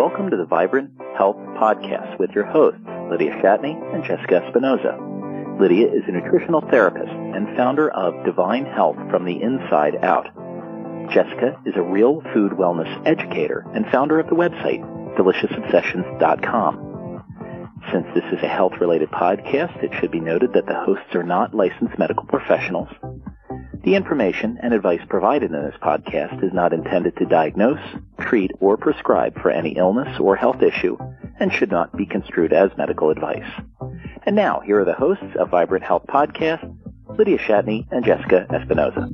welcome to the Vibrant Health Podcast with your hosts, Lydia Shatney and Jessica Espinoza. Lydia is a nutritional therapist and founder of Divine Health from the Inside Out. Jessica is a real food wellness educator and founder of the website, DeliciousObsessions.com. Since this is a health-related podcast, it should be noted that the hosts are not licensed medical professionals. The information and advice provided in this podcast is not intended to diagnose, treat, or prescribe for any illness or health issue and should not be construed as medical advice. And now, here are the hosts of Vibrant Health Podcast, Lydia Shatney and Jessica Espinoza.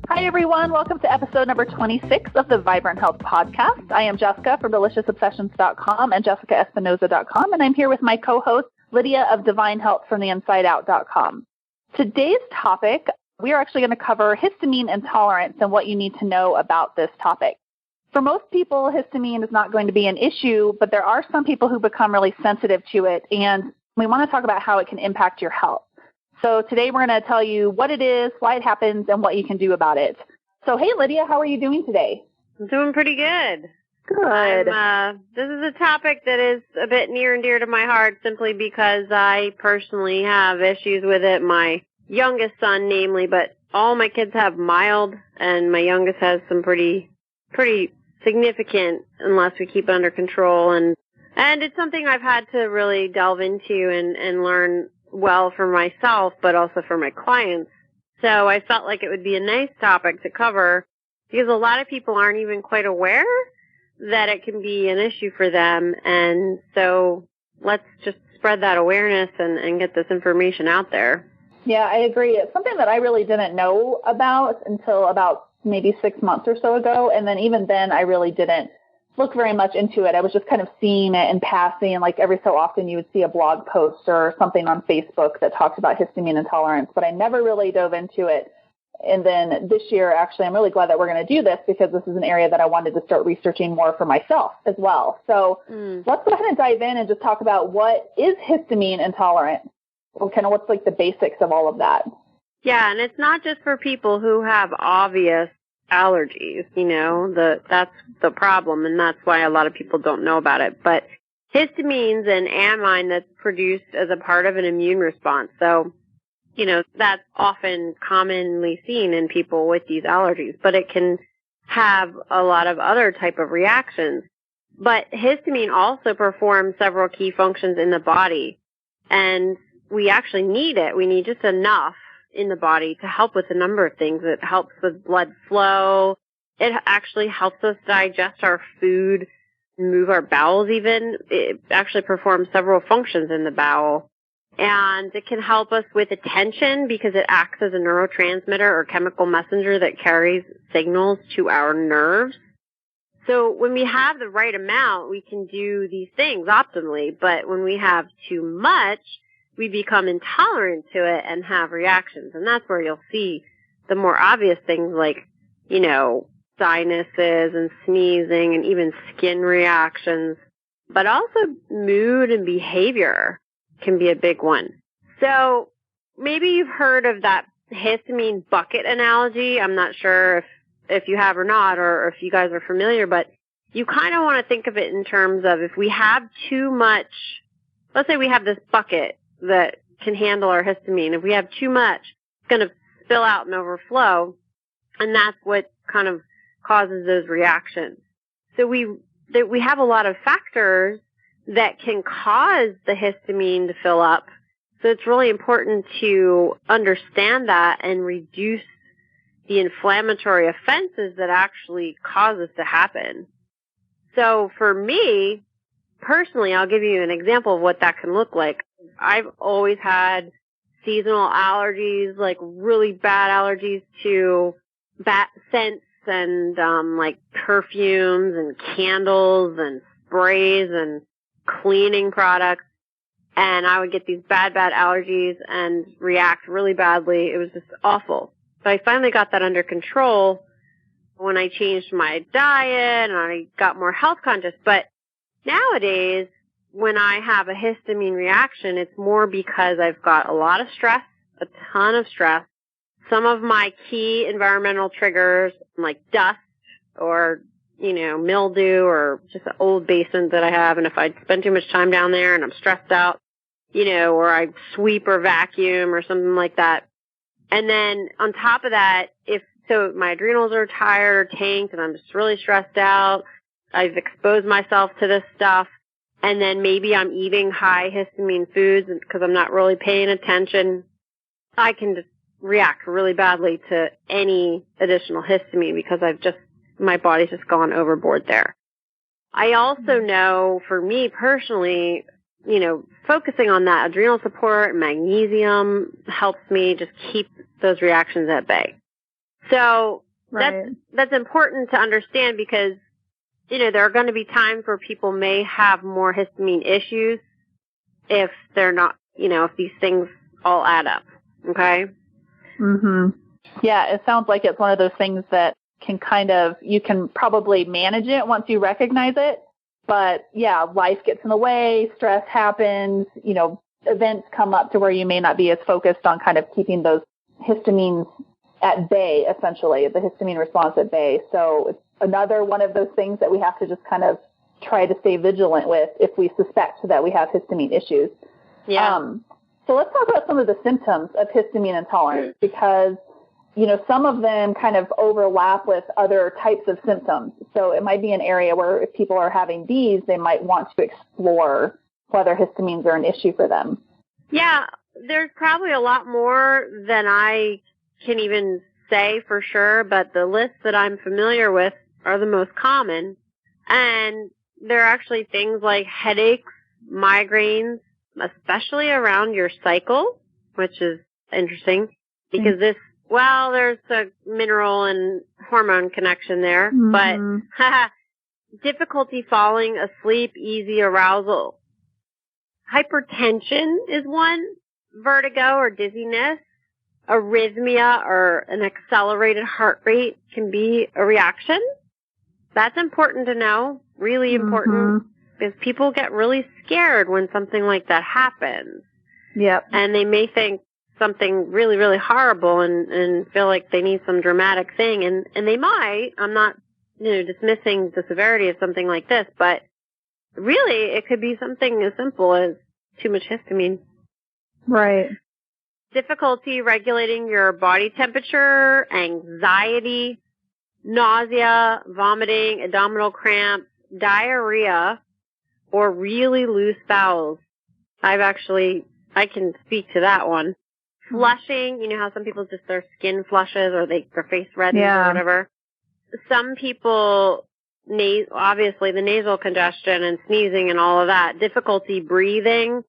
Hi, everyone. Welcome to episode number 26 of the Vibrant Health Podcast. I am Jessica from DeliciousObsessions.com and JessicaEspinoza.com, and I'm here with my co-host, Lydia of Divine Health from the InsideOut.com. Today's topic, we are actually going to cover histamine intolerance and what you need to know about this topic. For most people, histamine is not going to be an issue, but there are some people who become really sensitive to it, and we want to talk about how it can impact your health. So today we're going to tell you what it is, why it happens, and what you can do about it. So, hey, Lydia, how are you doing today? I'm doing pretty good. Good. This is a topic that is a bit near and dear to my heart simply because I personally have issues with it. My youngest son, namely, but all my kids have mild, and my youngest has some pretty significant unless we keep it under control. And it's something I've had to really delve into and learn well for myself, but also for my clients. So I felt like it would be a nice topic to cover because a lot of people aren't even quite aware that it can be an issue for them. And so let's just spread that awareness and get this information out there. Yeah, I agree. It's something that I really didn't know about until about maybe 6 months or so ago. And then even then, I really didn't look very much into it. I was just kind of seeing it in passing. Like every so often you would see a blog post or something on Facebook that talked about histamine intolerance, but I never really dove into it. And then this year, actually, I'm really glad that we're going to do this because this is an area that I wanted to start researching more for myself as well. So let's go ahead and dive in and just talk about what is histamine intolerant. Well, kind of what's like the basics of all of that. Yeah, and it's not just for people who have obvious allergies, that's the problem, and that's why a lot of people don't know about it. But histamine's an amine that's produced as a part of an immune response. So, that's often commonly seen in people with these allergies, but it can have a lot of other type of reactions. But histamine also performs several key functions in the body, and we actually need it. We need just enough in the body to help with a number of things. It helps with blood flow. It actually helps us digest our food, move our bowels even. It actually performs several functions in the bowel. And it can help us with attention because it acts as a neurotransmitter or chemical messenger that carries signals to our nerves. So when we have the right amount, we can do these things optimally. But when we have too much, we become intolerant to it and have reactions. And that's where you'll see the more obvious things like, sinuses and sneezing and even skin reactions. But also mood and behavior can be a big one. So maybe you've heard of that histamine bucket analogy. I'm not sure if you have or not, or if you guys are familiar, but you kind of want to think of it in terms of if we have too much, let's say we have this bucket that can handle our histamine. If we have too much, it's going to spill out and overflow, and that's what kind of causes those reactions. So we have a lot of factors that can cause the histamine to fill up. So it's really important to understand that and reduce the inflammatory offenses that actually cause this to happen. So for me, personally, I'll give you an example of what that can look like. I've always had seasonal allergies, like really bad allergies to scents and like perfumes and candles and sprays and cleaning products. And I would get these bad allergies and react really badly. It was just awful. So I finally got that under control when I changed my diet and I got more health conscious. But nowadays, when I have a histamine reaction, it's more because I've got a lot of stress, a ton of stress. Some of my key environmental triggers, like dust or, mildew or just an old basement that I have. And if I spend too much time down there and I'm stressed out, or I sweep or vacuum or something like that. And then on top of that, so my adrenals are tired or tanked and I'm just really stressed out, I've exposed myself to this stuff, and then maybe I'm eating high histamine foods because I'm not really paying attention, I can just react really badly to any additional histamine because my body's just gone overboard there. I also know for me personally, focusing on that adrenal support, magnesium helps me just keep those reactions at bay. So that's important to understand because, there are going to be times where people may have more histamine issues if they're not, if these things all add up. Okay? Mm-hmm. Yeah, it sounds like it's one of those things that you can probably manage it once you recognize it. But yeah, life gets in the way, stress happens, events come up to where you may not be as focused on kind of keeping those histamines at bay, essentially, the histamine response at bay. So it's another one of those things that we have to just kind of try to stay vigilant with if we suspect that we have histamine issues. Yeah. So let's talk about some of the symptoms of histamine intolerance because, some of them kind of overlap with other types of symptoms. So it might be an area where if people are having these, they might want to explore whether histamines are an issue for them. Yeah, there's probably a lot more than I can even say for sure, but the lists that I'm familiar with are the most common. And there are actually things like headaches, migraines, especially around your cycle, which is interesting because there's a mineral and hormone connection there, but difficulty falling asleep, easy arousal. Hypertension is one, vertigo or dizziness, arrhythmia or an accelerated heart rate can be a reaction. That's important to know, really important, because people get really scared when something like that happens. Yep. And they may think something really, really horrible and feel like they need some dramatic thing. And they might. I'm not, dismissing the severity of something like this, but really it could be something as simple as too much histamine. Right. Difficulty regulating your body temperature, anxiety, nausea, vomiting, abdominal cramps, diarrhea, or really loose bowels. I can speak to that one. Flushing, how some people just their skin flushes or their face reddens or whatever. Some people, obviously the nasal congestion and sneezing and all of that, difficulty breathing.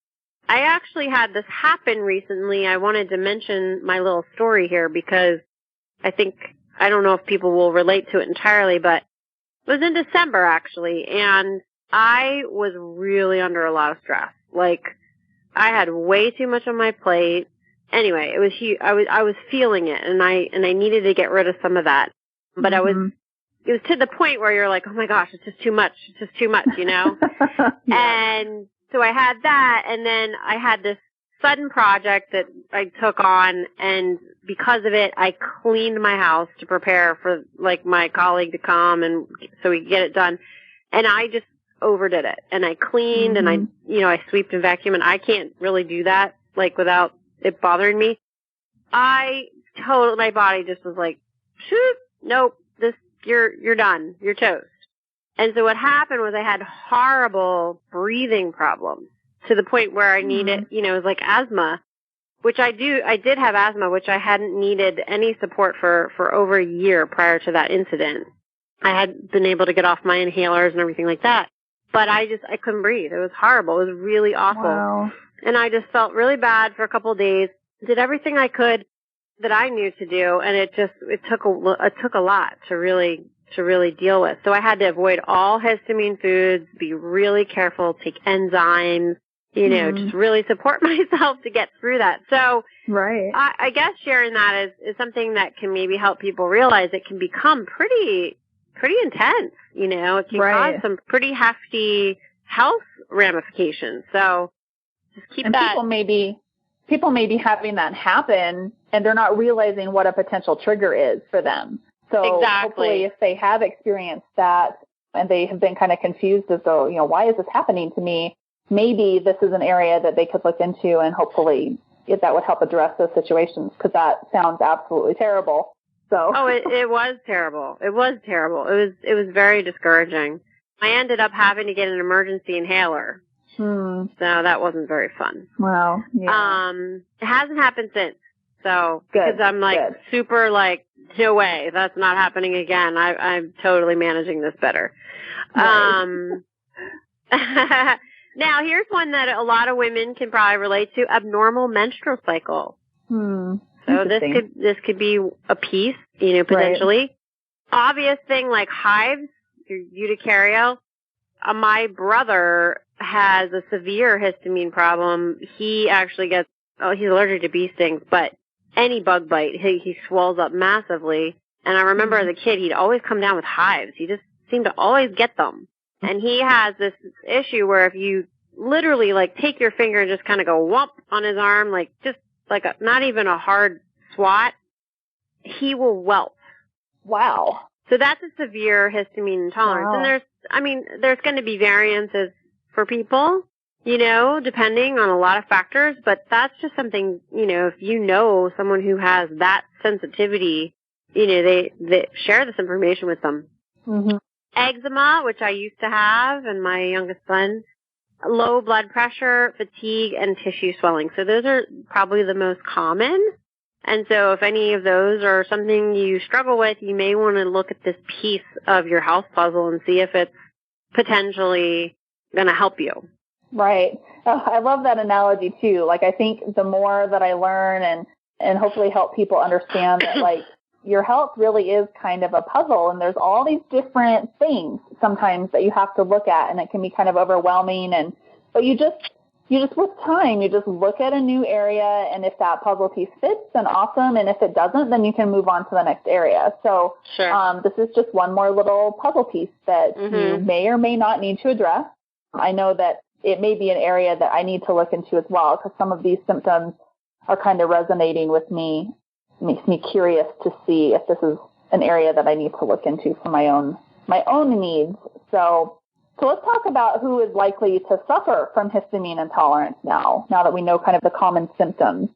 I actually had this happen recently. I wanted to mention my little story here because I don't know if people will relate to it entirely, but it was in December actually, and I was really under a lot of stress. Like, I had way too much on my plate. Anyway, it was huge. I was feeling it, and I needed to get rid of some of that. But it was to the point where you're like, oh my gosh, it's just too much. It's just too much, And so I had that, and then I had this sudden project that I took on, and because of it, I cleaned my house to prepare for my colleague to come, and so we could get it done. And I just overdid it, and I cleaned, and I sweeped and vacuumed, and I can't really do that without it bothering me. My body just was like, shoot, nope, you're done, you're toast. And so what happened was I had horrible breathing problems to the point where I needed, it was like asthma, which I did have asthma, which I hadn't needed any support for over a year prior to that incident. I had been able to get off my inhalers and everything like that, but I couldn't breathe. It was horrible. It was really awful. Wow. And I just felt really bad for a couple of days, did everything I could that I knew to do, and it took a lot to really deal with. So I had to avoid all histamine foods, be really careful, take enzymes, just really support myself to get through that. So right. I guess sharing that is something that can maybe help people realize it can become pretty intense. It can cause some pretty hefty health ramifications. So just keep that. People may be having that happen, and they're not realizing what a potential trigger is for them. So hopefully if they have experienced that, and they have been kind of confused as though, why is this happening to me? Maybe this is an area that they could look into, and hopefully that would help address those situations, because that sounds absolutely terrible. So. Oh, it was terrible. It was terrible. It was very discouraging. I ended up having to get an emergency inhaler. So that wasn't very fun. Wow. Yeah. It hasn't happened since. So, good. Because I'm super no way, that's not happening again. I'm totally managing this better. Right. Now, here's one that a lot of women can probably relate to: abnormal menstrual cycle. So this could be a piece, potentially. Right. Obvious thing like hives, your urticaria. My brother has a severe histamine problem. He actually he's allergic to bee stings, but any bug bite, he swells up massively. And I remember as a kid, he'd always come down with hives. He just seemed to always get them. And he has this issue where if you literally take your finger and just kind of go whomp on his arm, not even a hard swat, he will welt. Wow. So that's a severe histamine intolerance. Wow. And there's going to be variances for people, depending on a lot of factors, but that's just something, if someone who has that sensitivity, they share this information with them. Mm-hmm. Eczema, which I used to have, and my youngest son, low blood pressure, fatigue, and tissue swelling. So those are probably the most common. And so if any of those are something you struggle with, you may want to look at this piece of your health puzzle and see if it's potentially going to help you. Right. Oh, I love that analogy too. I think the more that I learn and hopefully help people understand that your health really is kind of a puzzle, and there's all these different things sometimes that you have to look at, and it can be kind of overwhelming. But you just with time, you just look at a new area, and if that puzzle piece fits, then awesome. And if it doesn't, then you can move on to the next area. So sure. This is just one more little puzzle piece that you may or may not need to address. I know that it may be an area that I need to look into as well, because some of these symptoms are kind of resonating with me. It makes me curious to see if this is an area that I need to look into for my own needs. So let's talk about who is likely to suffer from histamine intolerance now that we know kind of the common symptoms.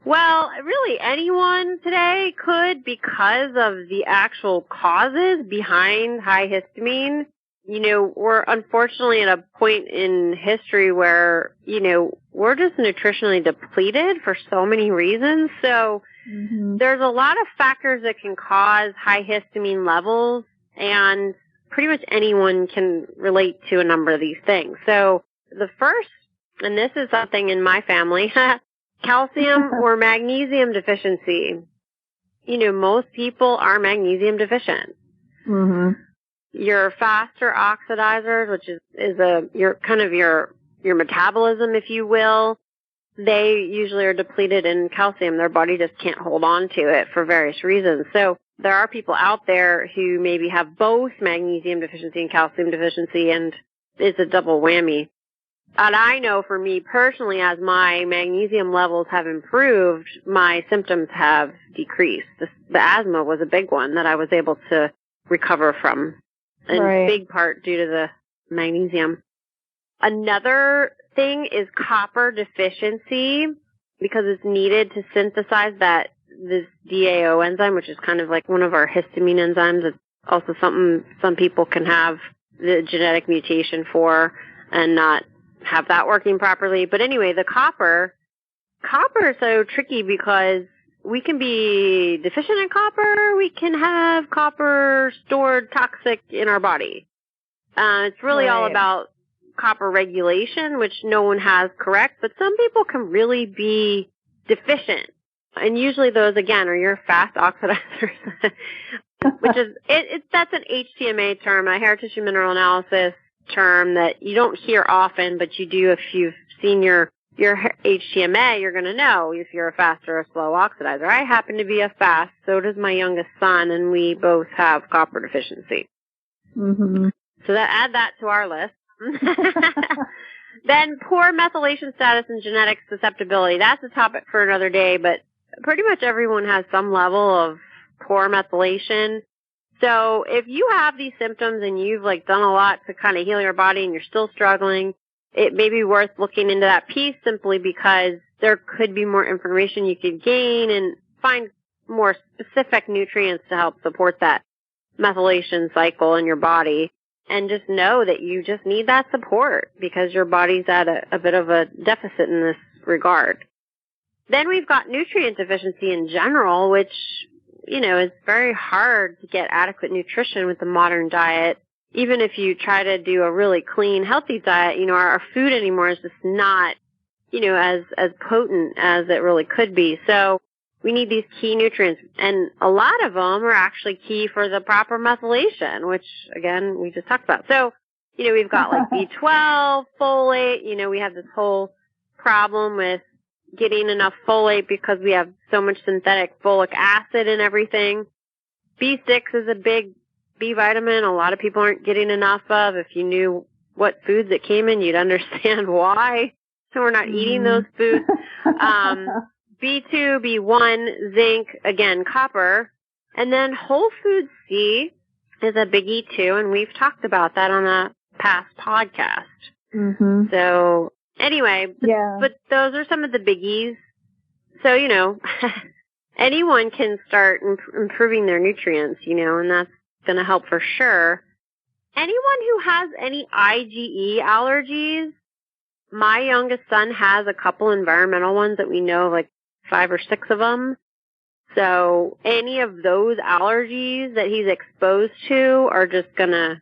Well, really anyone today could, because of the actual causes behind high histamine. We're unfortunately at a point in history where, we're just nutritionally depleted for so many reasons. So there's a lot of factors that can cause high histamine levels, and pretty much anyone can relate to a number of these things. So the first, and this is something in my family, calcium or magnesium deficiency. Most people are magnesium deficient. Mm-hmm. Your faster oxidizers, which is your metabolism, if you will, they usually are depleted in calcium. Their body just can't hold on to it for various reasons. So there are people out there who maybe have both magnesium deficiency and calcium deficiency, and it's a double whammy. And I know for me personally, as my magnesium levels have improved, my symptoms have decreased. The asthma was a big one that I was able to recover from, in big part due to the magnesium. Another thing is copper deficiency, because it's needed to synthesize this DAO enzyme, which is kind of like one of our histamine enzymes. It's also something some people can have the genetic mutation for and not have that working properly. But anyway, the copper is so tricky because we can be deficient in copper. We can have copper stored toxic in our body. It's really all about copper regulation, which no one has correct, but some people can really be deficient. And usually those, again, are your fast oxidizers, which is, that's an HTMA term, a hair tissue mineral analysis term that you don't hear often, but you do if you've seen your HTMA, you're going to know if you're a fast or a slow oxidizer. I happen to be a fast, so does my youngest son, and we both have copper deficiency. Mm-hmm. So add that to our list. Then poor methylation status and genetic susceptibility. That's a topic for another day, but pretty much everyone has some level of poor methylation. So if you have these symptoms and you've done a lot to kind of heal your body and you're still struggling, it may be worth looking into that piece simply because there could be more information you could gain and find more specific nutrients to help support that methylation cycle in your body. And just know that you just need that support because your body's at a bit of a deficit in this regard. Then we've got nutrient deficiency in general, which, is very hard to get adequate nutrition with the modern diet. Even if you try to do a really clean, healthy diet, our food anymore is just not, as potent as it really could be. So we need these key nutrients, and a lot of them are actually key for the proper methylation, which, again, we just talked about. So, we've got B12, folate, we have this whole problem with getting enough folate because we have so much synthetic folic acid in everything. B6 is a big B vitamin a lot of people aren't getting enough of. If you knew what foods it came in, you'd understand why. So we're not eating those foods. B2, B1, zinc, again, copper. And then whole food C is a biggie too, and we've talked about that on a past podcast. Mm-hmm. So anyway, but those are some of the biggies. So, anyone can start improving their nutrients, and that's going to help for sure. Anyone who has any IgE allergies, my youngest son has a couple environmental ones that we know, 5 or 6 of them. So any of those allergies that he's exposed to are just going to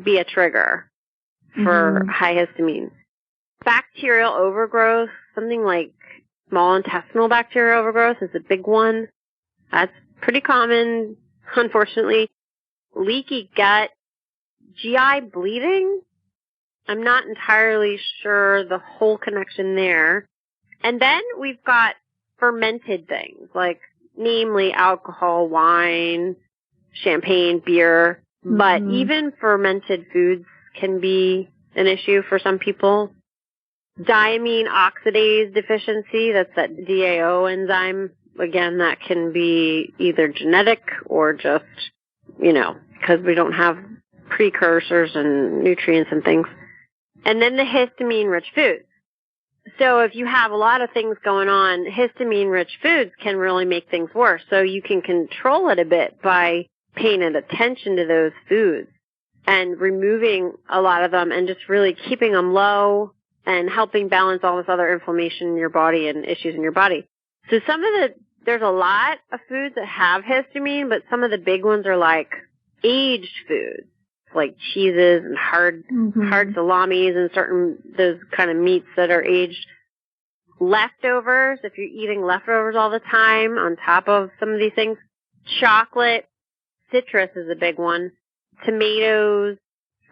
be a trigger for high histamine. Bacterial overgrowth, something like small intestinal bacterial overgrowth is a big one. That's pretty common, unfortunately. Leaky gut, GI bleeding. I'm not entirely sure the whole connection there. And then we've got fermented things, namely alcohol, wine, champagne, beer. But even fermented foods can be an issue for some people. Diamine oxidase deficiency, that's that DAO enzyme. Again, that can be either genetic or just, because we don't have precursors and nutrients and things. And then the histamine-rich foods. So if you have a lot of things going on, histamine-rich foods can really make things worse. So you can control it a bit by paying attention to those foods and removing a lot of them and just really keeping them low and helping balance all this other inflammation in your body and issues in your body. So there's a lot of foods that have histamine, but some of the big ones are aged foods, like cheeses and hard salamis and those kind of meats that are aged. Leftovers, if you're eating leftovers all the time on top of some of these things. Chocolate, citrus is a big one. Tomatoes,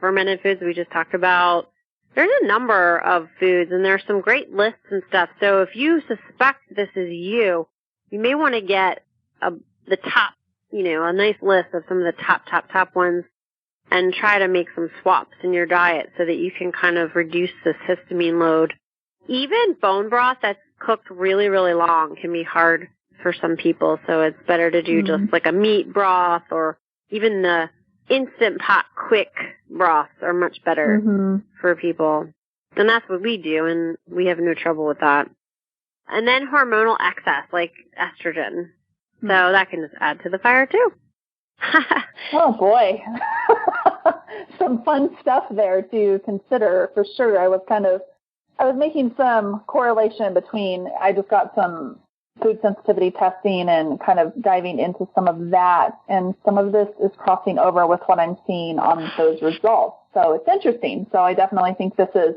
fermented foods we just talked about. There's a number of foods, and there's some great lists and stuff. So if you suspect this is you may want to get the top, a nice list of some of the top ones and try to make some swaps in your diet so that you can kind of reduce this histamine load. Even bone broth that's cooked really, really long can be hard for some people, so it's better to do just a meat broth, or even the Instant Pot quick broths are much better for people. And that's what we do, and we have no trouble with that. And then hormonal excess, like estrogen. So that can just add to the fire, too. Oh, boy. Some fun stuff there to consider, for sure. I was making some correlation between, I just got some food sensitivity testing and kind of diving into some of that, and some of this is crossing over with what I'm seeing on those results. So it's interesting. So I definitely think this is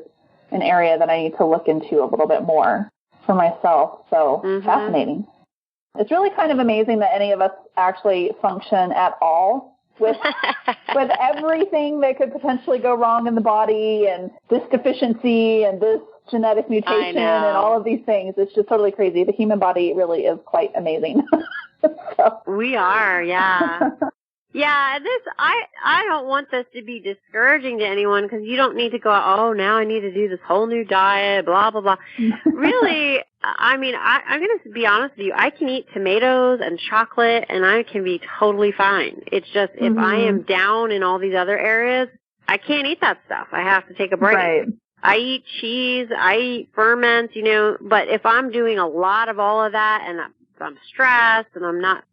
an area that I need to look into a little bit more for myself. So fascinating. It's really kind of amazing that any of us actually function at all with everything that could potentially go wrong in the body, and this deficiency and this genetic mutation and all of these things. It's just totally crazy. The human body really is quite amazing. So. We are, yeah. Yeah, I don't want this to be discouraging to anyone, because you don't need to go, now I need to do this whole new diet, blah, blah, blah. Really, I mean, I'm going to be honest with you. I can eat tomatoes and chocolate, and I can be totally fine. It's just if I am down in all these other areas, I can't eat that stuff. I have to take a break. Right. I eat cheese, I eat ferments, but if I'm doing a lot of all of that and I'm stressed and I'm not,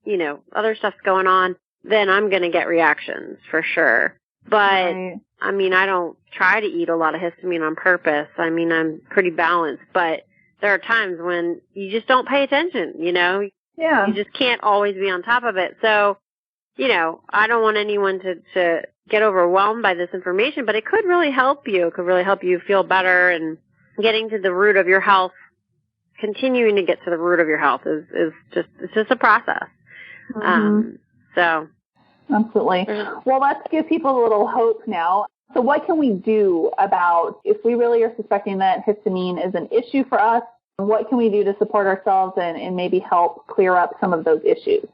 other stuff's going on, then I'm going to get reactions for sure. But, I mean, I don't try to eat a lot of histamine on purpose. I mean, I'm pretty balanced, but there are times when you just don't pay attention, Yeah. You just can't always be on top of it. So, I don't want anyone to get overwhelmed by this information, but it could really help you. It could really help you feel better, and getting to the root of your health, continuing to get to the root of your health is just a process. So. Absolutely. Well, let's give people a little hope now. So what can we do about, if we really are suspecting that histamine is an issue for us, what can we do to support ourselves and maybe help clear up some of those issues?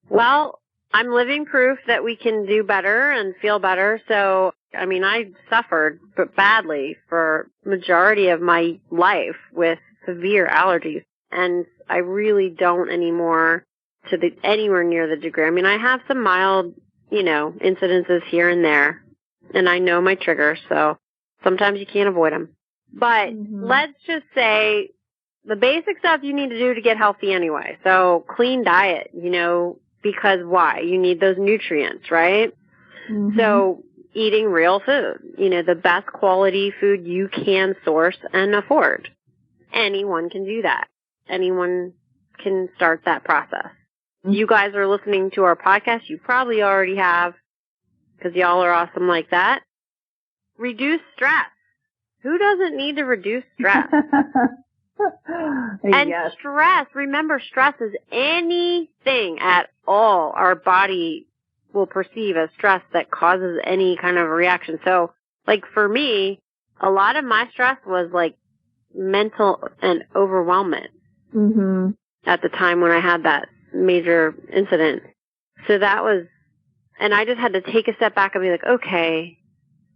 Well, I'm living proof that we can do better and feel better. So, I mean, I suffered badly for majority of my life with severe allergies, and I really don't anymore to anywhere near the degree. I mean, I have some mild, incidences here and there, and I know my triggers, so sometimes you can't avoid them. But let's just say the basic stuff you need to do to get healthy anyway. So clean diet, because why? You need those nutrients, right? So eating real food, the best quality food you can source and afford. Anyone can do that. Anyone can start that process. You guys are listening to our podcast. You probably already have, because y'all are awesome like that. Reduce stress. Who doesn't need to reduce stress? And stress, remember, stress is anything at all our body will perceive as stress that causes any kind of reaction. So, like for me, a lot of my stress was like mental and overwhelming at the time when I had that major incident. So that was, and I just had to take a step back and be like, okay,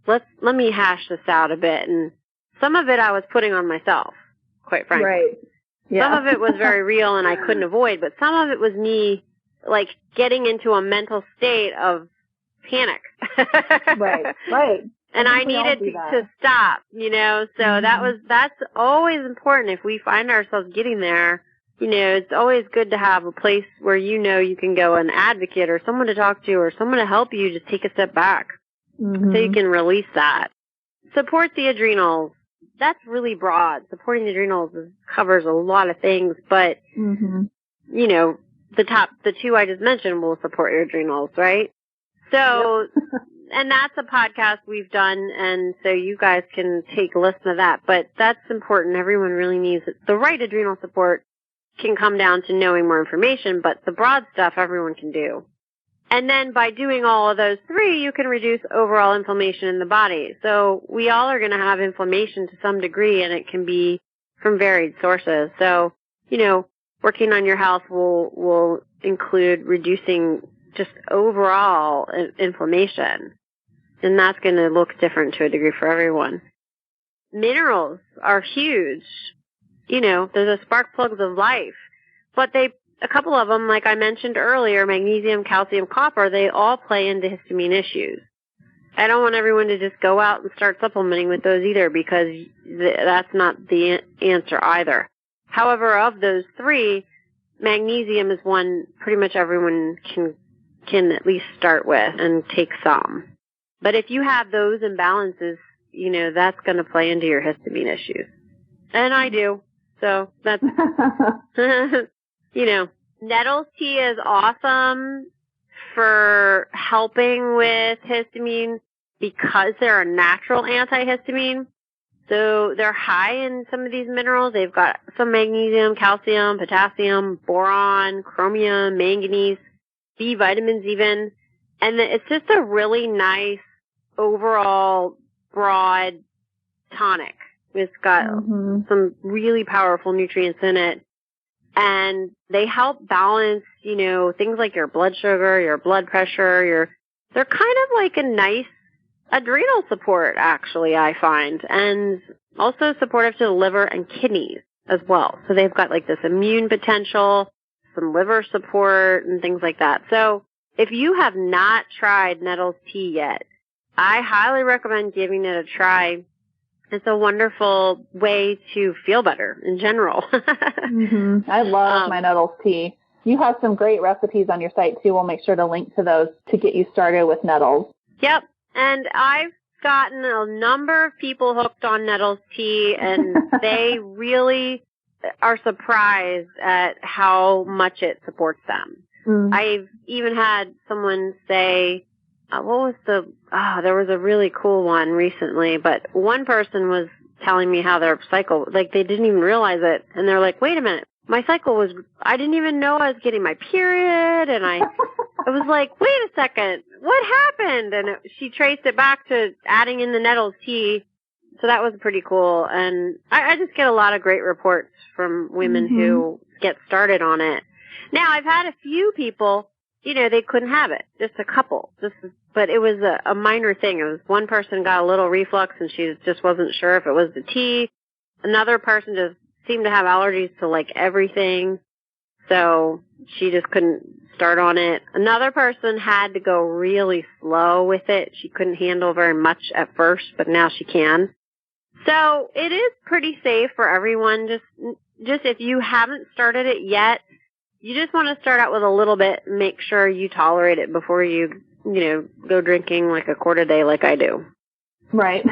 let me hash this out a bit. And some of it I was putting on myself, quite frankly. Right. Yeah. Some of it was very real and I couldn't avoid, but some of it was me like getting into a mental state of panic. Right. And I needed to stop, so that's always important. If we find ourselves getting there, it's always good to have a place where you can go, an advocate or someone to talk to or someone to help you just take a step back so you can release that. Support the adrenals. That's really broad. Supporting the adrenals covers a lot of things, but, the two I just mentioned will support your adrenals, right? So, and that's a podcast we've done, and so you guys can take a listen to that, but that's important. Everyone really needs it. The right adrenal support can come down to knowing more information, but the broad stuff everyone can do. And then by doing all of those three, you can reduce overall inflammation in the body. So we all are going to have inflammation to some degree, and it can be from varied sources. So, working on your health will include reducing just overall inflammation. And that's going to look different to a degree for everyone. Minerals are huge. They're the spark plugs of life. But a couple of them, like I mentioned earlier, magnesium, calcium, copper, they all play into histamine issues. I don't want everyone to just go out and start supplementing with those either, because that's not the answer either. However, of those three, magnesium is one pretty much everyone can at least start with and take some. But if you have those imbalances, that's going to play into your histamine issues. And I do. So that's, Nettle's tea is awesome for helping with histamine because they're a natural antihistamine. So they're high in some of these minerals. They've got some magnesium, calcium, potassium, boron, chromium, manganese, B vitamins even. And it's just a really nice overall broad tonic. It's got some really powerful nutrients in it. And they help balance, things like your blood sugar, your blood pressure, they're kind of like a nice adrenal support, actually, I find. And also supportive to the liver and kidneys. as well. So they've got like this immune potential, some liver support, and things like that. So if you have not tried Nettle's tea yet, I highly recommend giving it a try. It's a wonderful way to feel better in general. I love my Nettle's tea. You have some great recipes on your site, too. We'll make sure to link to those to get you started with Nettles. Yep. And I've gotten a number of people hooked on Nettle's tea, and they really are surprised at how much it supports them. I've even had someone say, there was a really cool one recently, but one person was telling me how their cycle, like they didn't even realize it, and they're like, wait a minute, my cycle was, I didn't even know I was getting my period, and I was like, wait a second, what happened? And she traced it back to adding in the Nettle's tea, so that was pretty cool, and I just get a lot of great reports from women who get started on it. Now, I've had a few people, they couldn't have it, just a couple, but it was a minor thing. It was one person got a little reflux, and she just wasn't sure if it was the tea. Another person just seemed to have allergies to, like, everything, so she just couldn't start on it. Another person had to go really slow with it. She couldn't handle very much at first, but now she can. So it is pretty safe for everyone. Just if you haven't started it yet, you just want to start out with a little bit, make sure you tolerate it before you go drinking like a quart a day like I do. Right.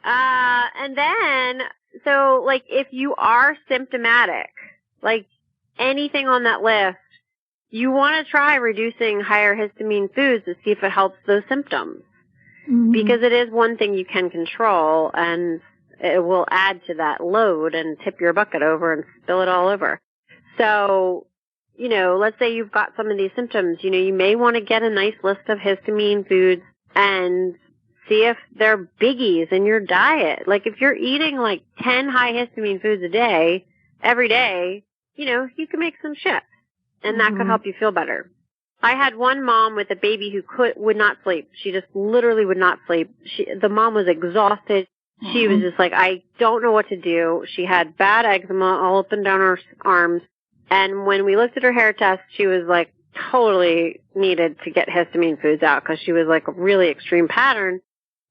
And then, so, like, if you are symptomatic, like anything on that list, you want to try reducing higher histamine foods to see if it helps those symptoms. Because it is one thing you can control, and it will add to that load and tip your bucket over and spill it all over. So, let's say you've got some of these symptoms, you may want to get a nice list of histamine foods and see if they're biggies in your diet. Like, if you're eating like 10 high histamine foods a day, every day, you can make some shifts, and that could help you feel better. I had one mom with a baby who would not sleep. She just literally would not sleep. The mom was exhausted. She was just like, I don't know what to do. She had bad eczema all up and down her arms. And when we looked at her hair test, she was like totally needed to get histamine foods out because she was like a really extreme pattern.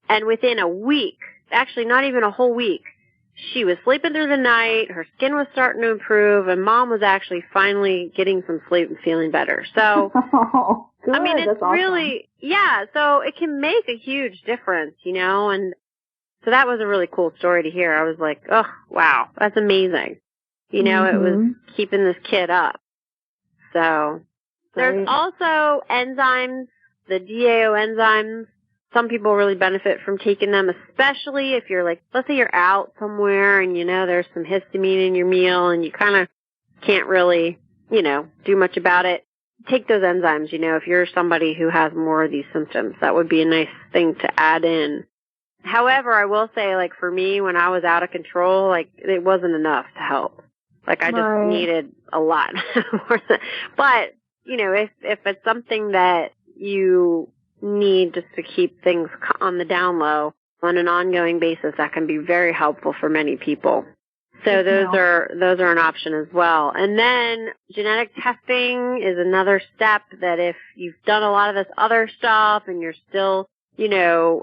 And within a week, actually not even a whole week, she was sleeping through the night, her skin was starting to improve, and Mom was actually finally getting some sleep and feeling better. So, good. I mean, it's That's awesome. really, so it can make a huge difference, and so that was a really cool story to hear. I was like, oh, wow, that's amazing. It was keeping this kid up. So, there's also enzymes, the DAO enzymes. Some people really benefit from taking them, especially if you're like, let's say you're out somewhere and there's some histamine in your meal and you kind of can't really, do much about it. Take those enzymes, if you're somebody who has more of these symptoms. That would be a nice thing to add in. However, I will say, like, for me, when I was out of control, like, it wasn't enough to help. Like, I just needed a lot more. But, if it's something that you need just to keep things on the down low on an ongoing basis, that can be very helpful for many people. So those are an option as well. And then genetic testing is another step that if you've done a lot of this other stuff and you're still,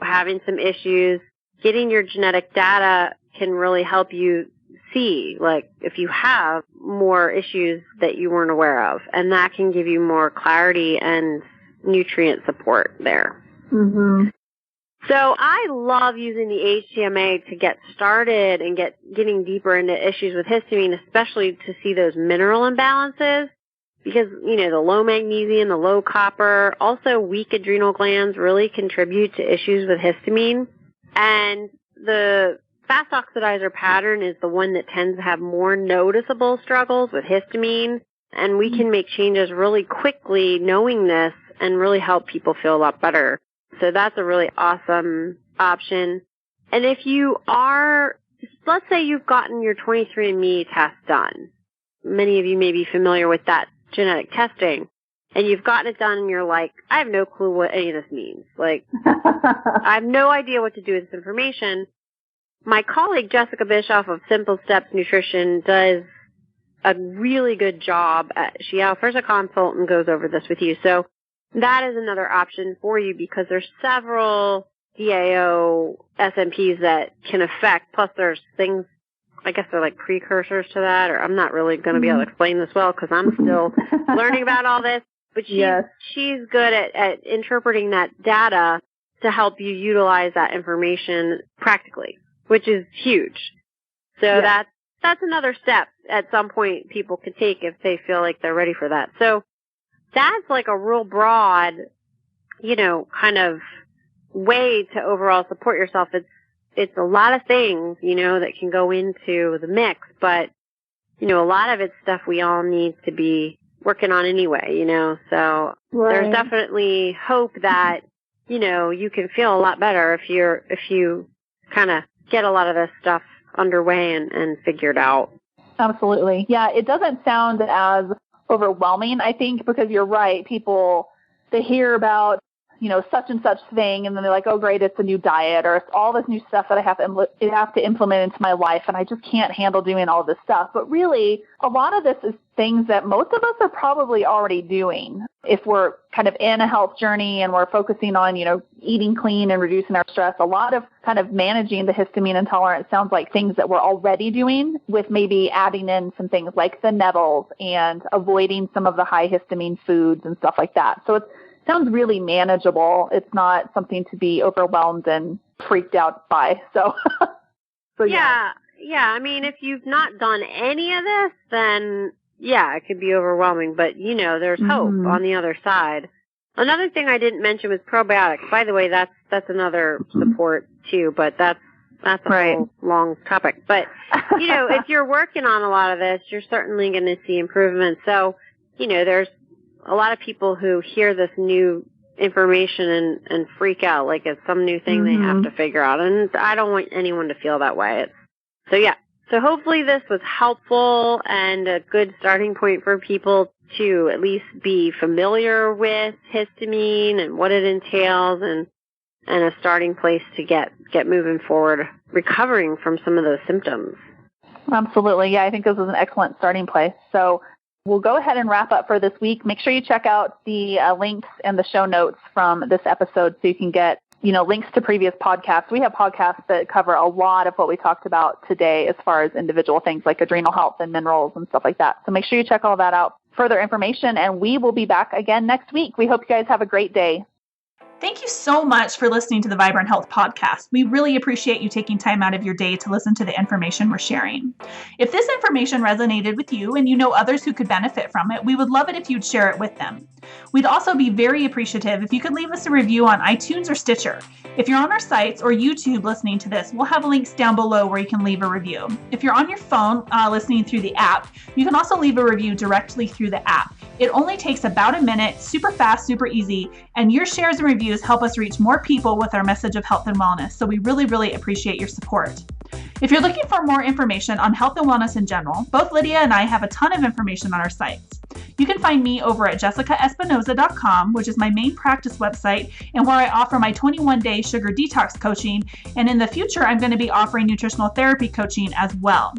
having some issues, getting your genetic data can really help you see, like, if you have more issues that you weren't aware of. And that can give you more clarity and nutrient support there. So I love using the ACMA to get started and getting deeper into issues with histamine, especially to see those mineral imbalances, because, the low magnesium, the low copper, also weak adrenal glands really contribute to issues with histamine. And the fast oxidizer pattern is the one that tends to have more noticeable struggles with histamine, and we can make changes really quickly knowing this and really help people feel a lot better. So that's a really awesome option. And if you are, let's say you've gotten your 23andMe test done. Many of you may be familiar with that genetic testing. And you've gotten it done and you're like, I have no clue what any of this means. Like, I have no idea what to do with this information. my colleague Jessica Bischoff of Simple Steps Nutrition does a really good job. She offers a consult and goes over this with you. So that is another option for you because there's several DAO SNPs that can affect, plus there's things, I guess they're like precursors to that, or I'm not really going to be able to explain this well because I'm still learning about all this. But she's good at interpreting that data to help you utilize that information practically, which is huge. So that's another step at some point people could take if they feel like they're ready for that. So that's like a real broad, kind of way to overall support yourself. It's a lot of things, that can go into the mix, but, a lot of it's stuff we all need to be working on anyway, so there's definitely hope that, you can feel a lot better if you kind of get a lot of this stuff underway and figured out. Absolutely. Yeah, it doesn't sound as overwhelming, I think, because you're right. People, they hear about, such and such thing, and then they're like, oh, great, it's a new diet, or it's all this new stuff that I have to implement into my life, and I just can't handle doing all this stuff. But really, a lot of this is things that most of us are probably already doing. If we're kind of in a health journey and we're focusing on, eating clean and reducing our stress, a lot of kind of managing the histamine intolerance sounds like things that we're already doing, with maybe adding in some things like the nettles and avoiding some of the high histamine foods and stuff like that. So it sounds really manageable. It's not something to be overwhelmed and freaked out by. So yeah. I mean, if you've not done any of this, then it could be overwhelming. But there's hope on the other side. Another thing I didn't mention was probiotics. By the way, that's another support too, but that's a whole long topic. But if you're working on a lot of this, you're certainly going to see improvements. So there's a lot of people who hear this new information and freak out like it's some new thing they have to figure out. And I don't want anyone to feel that way. So hopefully this was helpful and a good starting point for people to at least be familiar with histamine and what it entails, and a starting place to get moving forward, recovering from some of those symptoms. Absolutely. Yeah, I think this is an excellent starting place. So we'll go ahead and wrap up for this week. Make sure you check out the links and the show notes from this episode so you can get, links to previous podcasts. We have podcasts that cover a lot of what we talked about today as far as individual things like adrenal health and minerals and stuff like that. So make sure you check all that out. Further information, and we will be back again next week. We hope you guys have a great day. Thank you so much for listening to the Vibrant Health Podcast. We really appreciate you taking time out of your day to listen to the information we're sharing. If this information resonated with you and you know others who could benefit from it, we would love it if you'd share it with them. We'd also be very appreciative if you could leave us a review on iTunes or Stitcher. If you're on our sites or YouTube listening to this, we'll have links down below where you can leave a review. If you're on your phone listening through the app, you can also leave a review directly through the app. It only takes about a minute, super fast, super easy, and your shares and reviews help us reach more people with our message of health and wellness. So we really, really appreciate your support. If you're looking for more information on health and wellness in general, both Lydia and I have a ton of information on our sites. You can find me over at jessicaespinoza.com, which is my main practice website and where I offer my 21-day sugar detox coaching. And in the future, I'm going to be offering nutritional therapy coaching as well.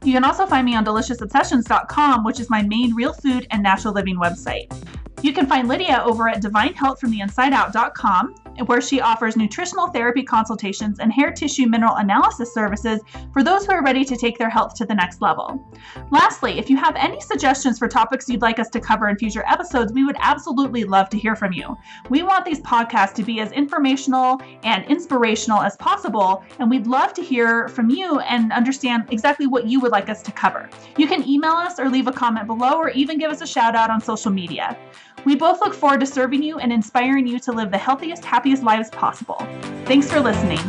You can also find me on deliciousobsessions.com, which is my main real food and natural living website. You can find Lydia over at divinehealthfromtheinsideout.com, where she offers nutritional therapy consultations and hair tissue mineral analysis services for those who are ready to take their health to the next level. Lastly, if you have any suggestions for topics you'd like us to cover in future episodes, we would absolutely love to hear from you. We want these podcasts to be as informational and inspirational as possible, and we'd love to hear from you and understand exactly what you would like us to cover. You can email us or leave a comment below, or even give us a shout out on social media. We both look forward to serving you and inspiring you to live the healthiest, happiest lives possible. Thanks for listening.